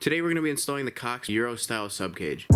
Today we're going to be installing the Cox Euro style subcage.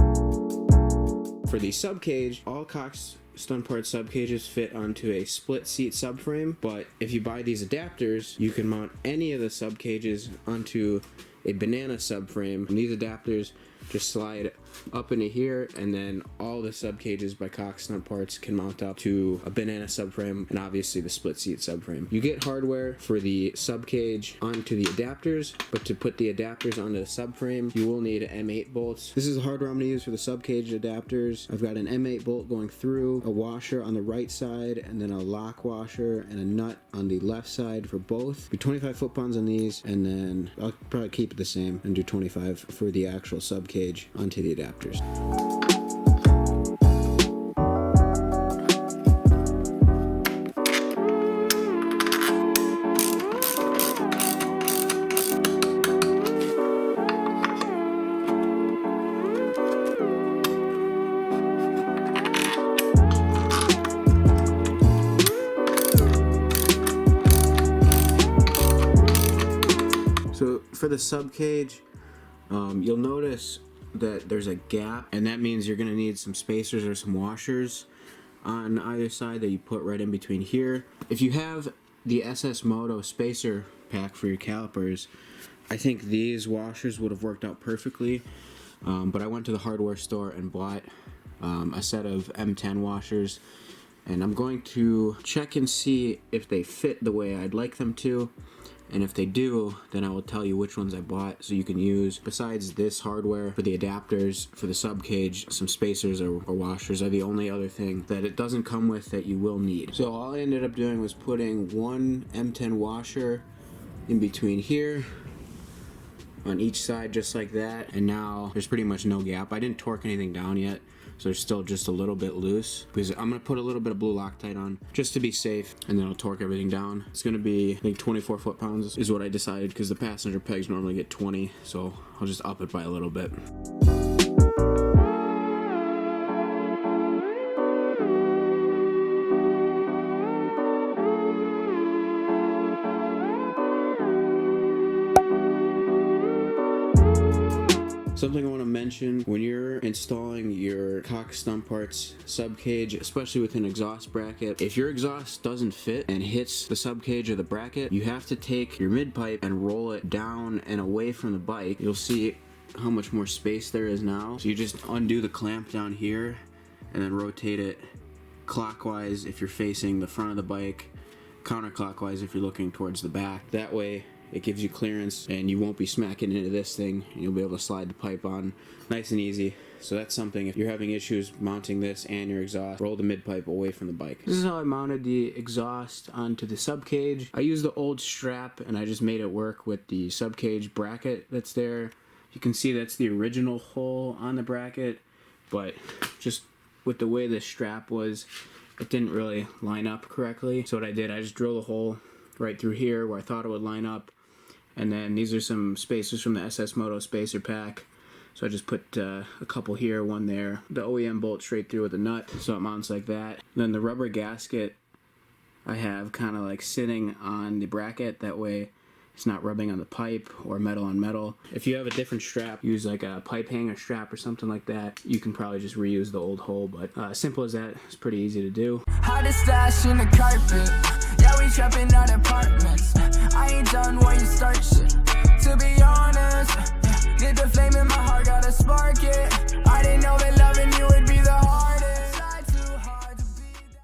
For the subcage, all Cox Stunt Part subcages fit onto a split seat subframe, but if you buy these adapters, you can mount any of the subcages onto a banana subframe, and these adapters just slide up into here, and then all the subcages by Cox Stunt Parts can mount up to a banana subframe and obviously the split seat subframe. You get hardware for the subcage onto the adapters, but to put the adapters onto the subframe, you will need M8 bolts. This is the hardware I'm going to use for the subcage adapters. I've got an M8 bolt going through, a washer on the right side, and then a lock washer and a nut on the left side for both. Be 25 foot-pounds on these, and then I'll probably keep it the same and do 25 for the actual subcage onto the adapters. So for the subcage, you'll notice that there's a gap, and that means you're going to need some spacers or some washers on either side that you put right in between here. If you have the SS Moto spacer pack for your calipers, I think these washers would have worked out perfectly, but I went to the hardware store and bought a set of M10 washers, and I'm going to check and see if they fit the way I'd like them to. And if they do, then I will tell you which ones I bought so you can use. Besides this hardware for the adapters for the subcage, some spacers or washers are the only other thing that it doesn't come with that you will need. So all I ended up doing was putting one M10 washer in between here on each side just like that, and now there's pretty much no gap. I didn't torque anything down yet, so they're still just a little bit loose, because I'm going to put a little bit of blue Loctite on just to be safe, and then I'll torque everything down. It's going to be, I think, 24 foot-pounds is what I decided, because the passenger pegs normally get 20, so I'll just up it by a little bit. Something I want to mention, when you're installing your Cox Stunt Parts subcage, especially with an exhaust bracket, if your exhaust doesn't fit and hits the subcage or the bracket, you have to take your mid-pipe and roll it down and away from the bike. You'll see how much more space there is now. So you just undo the clamp down here and then rotate it clockwise if you're facing the front of the bike, counterclockwise if you're looking towards the back. That way it gives you clearance and you won't be smacking into this thing, and you'll be able to slide the pipe on nice and easy. So that's something, if you're having issues mounting this and your exhaust, roll the mid-pipe away from the bike. This is how I mounted the exhaust onto the subcage. I used the old strap and I just made it work with the subcage bracket that's there. You can see that's the original hole on the bracket, but just with the way the strap was, it didn't really line up correctly. So what I did, I just drilled a hole right through here where I thought it would line up. And then these are some spacers from the SS Moto spacer pack. So I just put a couple here, one there. The OEM bolt straight through with a nut, so it mounts like that. And then the rubber gasket I have kind of like sitting on the bracket. That way it's not rubbing on the pipe or metal on metal. If you have a different strap, use like a pipe hanger strap or something like that. You can probably just reuse the old hole, but simple as that. It's pretty easy to do. Hottest stash in the carpet. Yeah, we trapping out apartments. I ain't done where you start shit. To be honest,